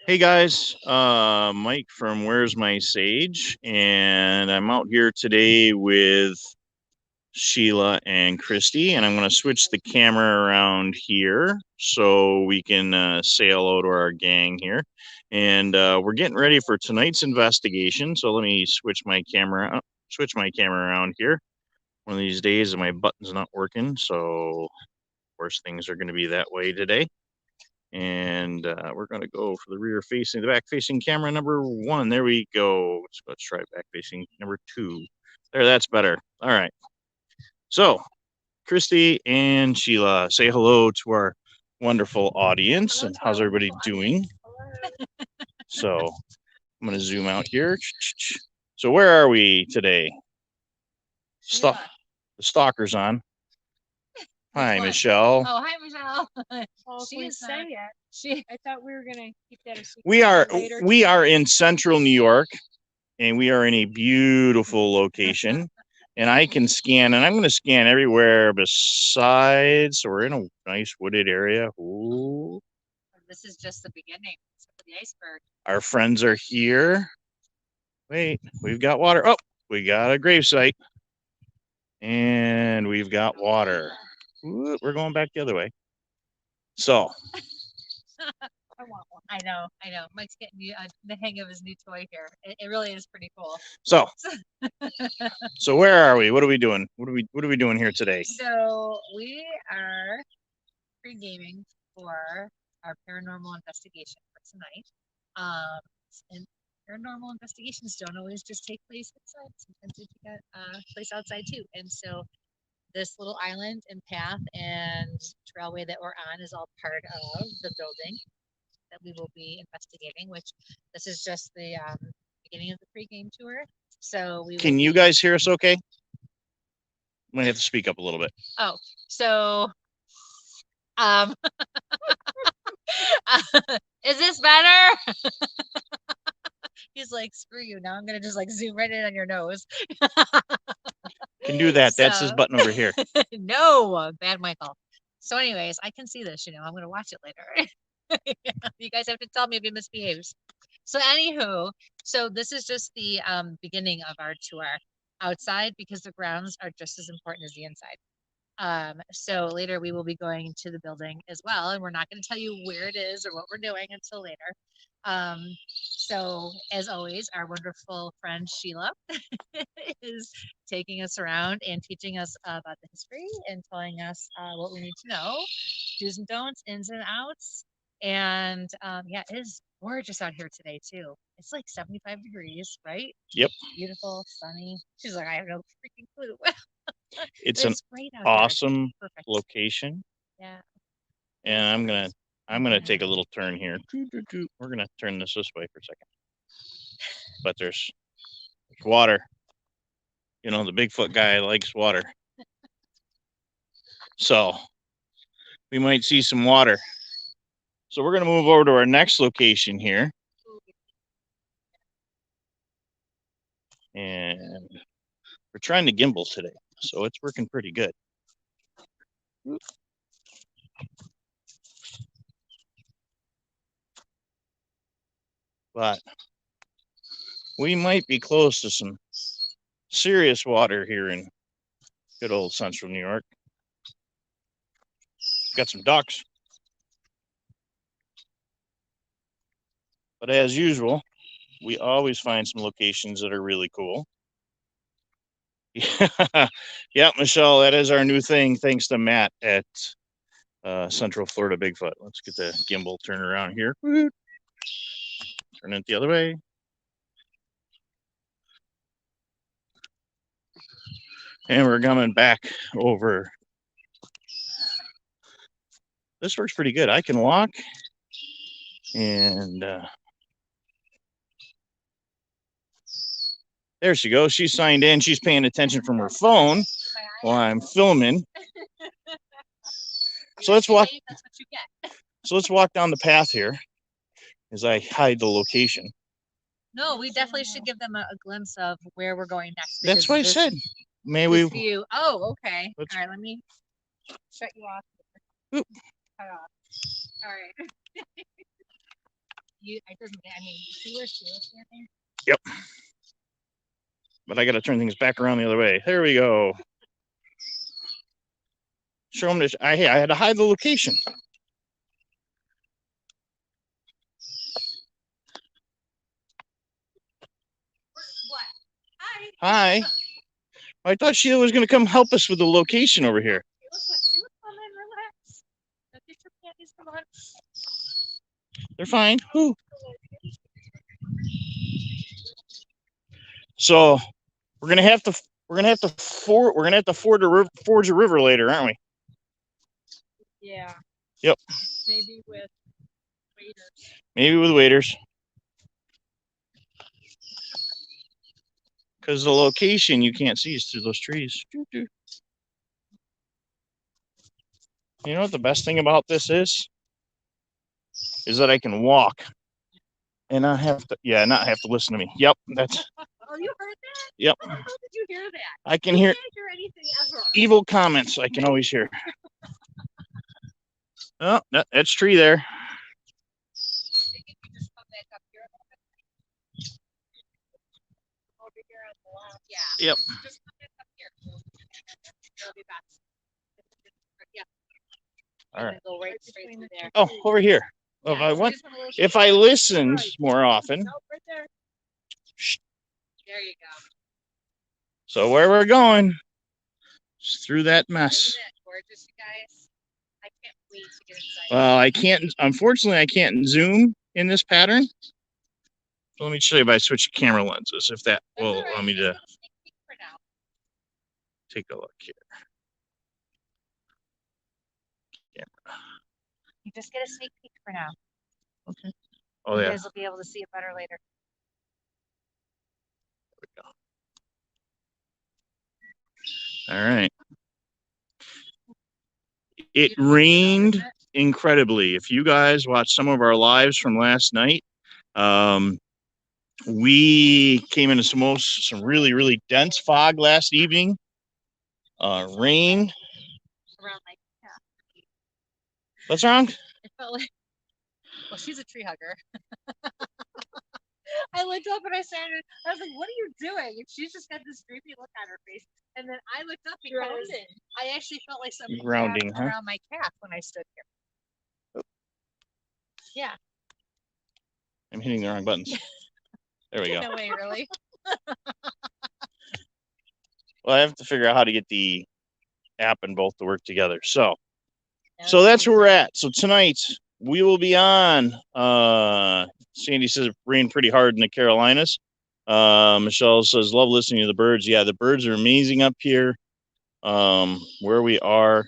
Hey guys, Mike from Where's My Sage, and I'm out here today with Sheila and Christy, and I'm going to switch the camera around here so we can say hello to our gang here. And we're getting ready for tonight's investigation. So let me switch my camera around here. One of these days, my button's not working, so of course things are going to be that way today. And we're going to go for the back facing camera number 1. There we go. Let's try back facing number 2. There, that's better. All right. So, Christy and Sheila, say hello to our wonderful audience. Hello, and how's everybody doing? So, I'm going to zoom out here. So, where are we today? The stalker's on. Hi, Michelle. Oh, hi, Michelle. Well, she didn't say it. I thought we were gonna keep that a secret. We are in central New York, and we are in a beautiful location. And I can scan, and I'm going to scan everywhere besides. So we're in a nice wooded area. Ooh. This is just the beginning of the iceberg. Our friends are here. Wait, we've got water. Oh, we got a gravesite, and we've got water. Ooh, we're going back the other way. So. I want one. I know. Mike's getting the hang of his new toy here. It really is pretty cool. So where are we? What are we doing? What are we doing here today? So we are pre-gaming for our paranormal investigation for tonight. And paranormal investigations don't always just take place inside. Sometimes they take place outside too. And so this little island and path and trailway that we're on is all part of the building that we will be investigating, which this is just the beginning of the pre-game tour. So Can you guys hear us okay? I'm going to have to speak up a little bit. Oh, so is this better? He's like, screw you. Now I'm going to just like zoom right in on your nose. Can do that. That's his button over here. No, bad Michael. So anyways, I can see this, I'm going to watch it later. You guys have to tell me if he misbehaves. So anywho, so this is just the beginning of our tour outside because the grounds are just as important as the inside. So later we will be going to the building as well, and we're not going to tell you where it is or what we're doing until later. So as always, our wonderful friend Sheila is taking us around and teaching us about the history and telling us what we need to know, do's and don'ts, ins and outs. And yeah, it is gorgeous out here today too. It's like 75 degrees, right? Yep. Beautiful, sunny. She's like, I have no freaking clue. It's an awesome location. Yeah. And I'm gonna take a little turn here. We're gonna turn this way for a second. But there's water. The Bigfoot guy likes water. So we might see some water. So we're going to move over to our next location here. And we're trying to gimbal today, so it's working pretty good. But we might be close to some serious water here in good old central New York. Got some ducks. But as usual, we always find some locations that are really cool. Yeah, Michelle, that is our new thing, thanks to Matt at Central Florida Bigfoot. Let's get the gimbal turned around here. Turn it the other way. And we're coming back over. This works pretty good. I can walk, and there she goes. She's signed in. She's paying attention from her phone while I'm filming. So let's walk. So let's walk down the path here as I hide the location. No, we definitely should give them a glimpse of where we're going next. That's what I said. May we? View. Oh, okay. All right, let me shut you off. Oop. Cut off. All right. it doesn't. I mean, you see where she is standing? Yep. But I got to turn things back around the other way. There we go. Show them this. I had to hide the location. What? Hi. Hi. I thought Sheila was going to come help us with the location over here. She was coming. Relax. Get your panties. Come on. They're fine. Whew. So we're gonna have to forge a river later, aren't we? Yeah. Yep. Maybe with waiters. Maybe with waiters. Because the location you can't see is through those trees. You know what the best thing about this is? Is that I can walk and not have to listen to me. Yep, that's. Oh, you heard that? Yep. How did you hear that? I can hear can't hear anything ever. evil comments. I can always hear. Oh, that's tree there. Yeah. Yep. Just come back up here. It'll be back. Yeah. All right. Go right straight through there. Oh, over here. Yeah, If I listened more often. Nope, right there. There you go. So where we're going is through that mess. Isn't that gorgeous, you guys? I can't wait to get inside. Well, I can't. Unfortunately, I can't zoom in this pattern. So let me show you if I switch camera lenses, if that will allow me to take a look here. Camera. You just get a sneak peek for now. Okay. Oh You yeah. guys will be able to see it better later. There we go. All right. It rained incredibly. If you guys watched some of our lives from last night, we came into some really, really dense fog last evening. Rain. Around like, yeah. What's wrong? It felt like, well, she's a tree hugger. I looked up and I started, I was like, what are you doing? And she's just got this creepy look on her face. And then I looked up because I actually felt like something grounding around my calf when I stood here. Yeah. I'm hitting the wrong buttons. There we go. No way, really? Well, I have to figure out how to get the app and both to work together. So that's where we're at. So tonight we will be on. Sandy says it rained pretty hard in the Carolinas. Michelle says, love listening to the birds. Yeah, the birds are amazing up here. Where we are.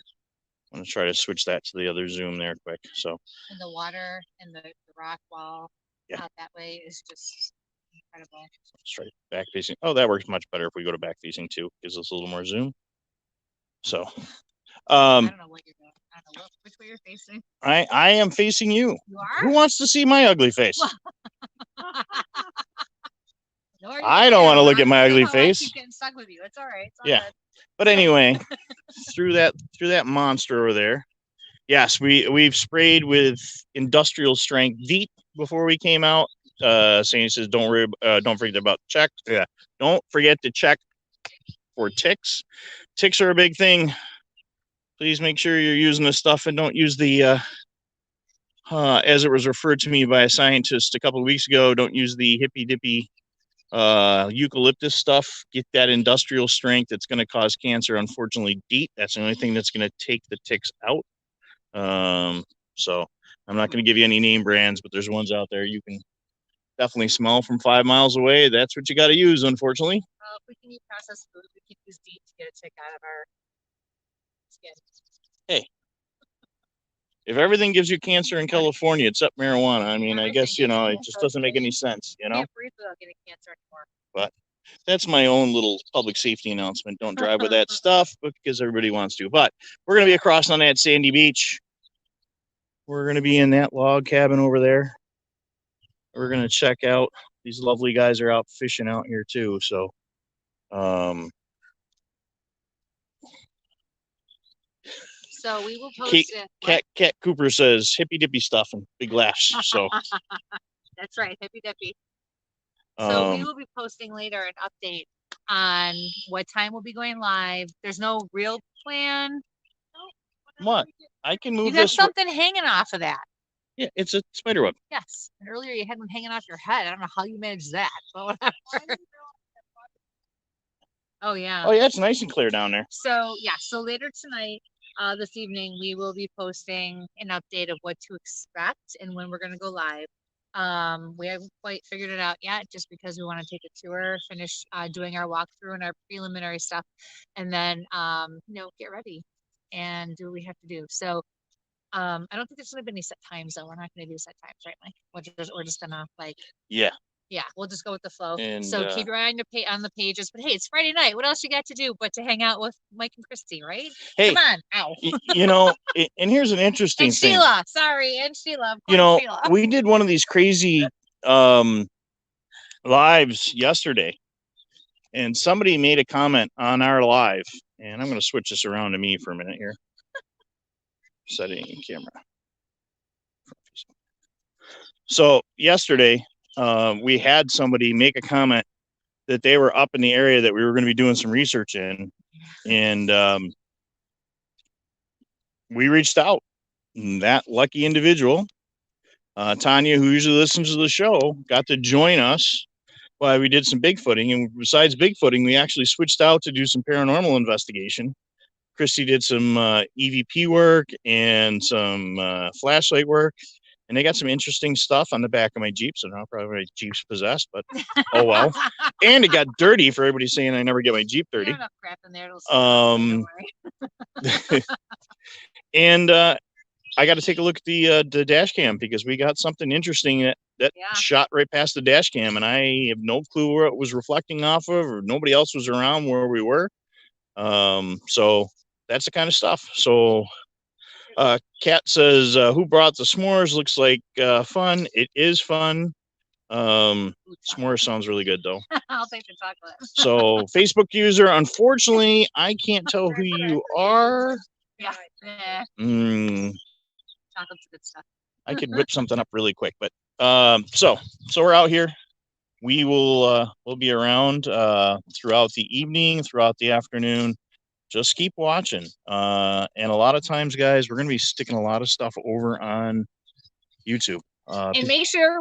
I'm going to try to switch that to the other zoom there quick. So. And the water and the rock wall out that way is just incredible. Let's try back facing. Oh, that works much better if we go to back facing too. Gives us a little more zoom. So. I don't know what you're doing. I don't know which way you're facing. I am facing you. You are? Who wants to see my ugly face? No, I don't want to look at my ugly face. I keep getting stuck with you. It's all right. It's all yeah. good. But anyway, through that monster over there. Yes, we've sprayed with industrial strength DEET before we came out. Sandy says don't forget about check. Yeah. Don't forget to check for ticks. Ticks are a big thing. Please make sure you're using this stuff and don't use the as it was referred to me by a scientist a couple of weeks ago, don't use the hippy dippy eucalyptus stuff. Get that industrial strength. It's going to cause cancer. Unfortunately, DEET, that's the only thing that's going to take the ticks out. So I'm not going to give you any name brands, but there's ones out there you can definitely smell from 5 miles away. That's what you got to use, unfortunately. If we can eat processed food, we can use DEET to get a tick out of our skin. Hey, if everything gives you cancer in California except marijuana, I mean, I guess, it just doesn't make any sense, You can't breathe without getting cancer anymore. But that's my own little public safety announcement. Don't drive with that stuff, but because everybody wants to. But we're going to be across on that sandy beach. We're going to be in that log cabin over there. We're going to check out. These lovely guys are out fishing out here too. So, so we will post it. Cat Cooper says hippy dippy stuff and big laughs. So That's right. Hippy dippy. So we Um, will be posting later an update on what time we'll be going live. There's no real plan. what? I can You move got this. something hanging off of that. Yeah, it's a spider web. Yes. And earlier you had one hanging off your head. I don't know how you managed that, but whatever. Oh yeah. Oh yeah, it's nice and clear down there. So yeah, so later tonight, this evening, we will be posting an update of what to expect and when we're gonna go live. We haven't quite figured it out yet, just because we want to take a tour, finish doing our walkthrough and our preliminary stuff, and then get ready and do what we have to do. So I don't think there's gonna be any set times though. We're not gonna do set times, right, Mike? We're just gonna yeah, we'll just go with the flow. And so keep your eye on the pages. But hey, it's Friday night. What else you got to do but to hang out with Mike and Christy, right? hey, come on, ow. And here's an interesting and thing. Sheila, sorry, and Sheila. Of course, Sheila. We did one of these crazy lives yesterday, and somebody made a comment on our live, and I'm going to switch this around to me for a minute here. Setting camera. So yesterday, we had somebody make a comment that they were up in the area that we were going to be doing some research in, and we reached out. And that lucky individual, Tanya, who usually listens to the show, got to join us while we did some bigfooting. And besides bigfooting, we actually switched out to do some paranormal investigation. Christy did some EVP work and some flashlight work. And they got some interesting stuff on the back of my Jeep. So now probably my Jeep's possessed, but oh well. And it got dirty for everybody saying I never get my Jeep dirty. Enough crap in there. And I got to take a look at the dash cam because we got something interesting that shot right past the dash cam, and I have no clue where it was reflecting off of, or nobody else was around where we were. So that's the kind of stuff. So Kat says, who brought the s'mores? Looks like fun. It is fun. S'mores sounds really good though. I'll take the chocolate. So Facebook user, unfortunately, I can't tell who you are. Yeah. Chocolate's good stuff. I could whip something up really quick, but so we're out here. We will we'll be around throughout the evening, throughout the afternoon. Just keep watching. And a lot of times, guys, we're going to be sticking a lot of stuff over on YouTube. And make sure,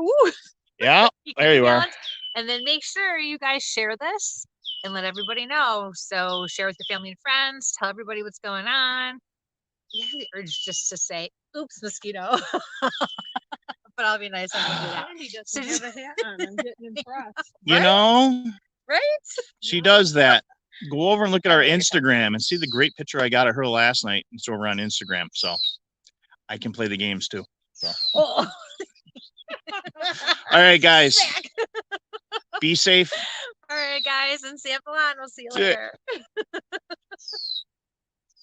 yeah, there you are. And then make sure you guys share this and let everybody know. So share with your family and friends. Tell everybody what's going on. You have the urge just to say, "Oops, mosquito." But I'll be nice. I'm gonna do that. Andy doesn't have a hat on. I'm getting impressed. You know, right? She does that. Go over and look at our Instagram and see the great picture I got of her last night. It's over on Instagram, so I can play the games too. So. Oh. All right, guys. Be safe. All right, guys, and sample on. We'll see you later.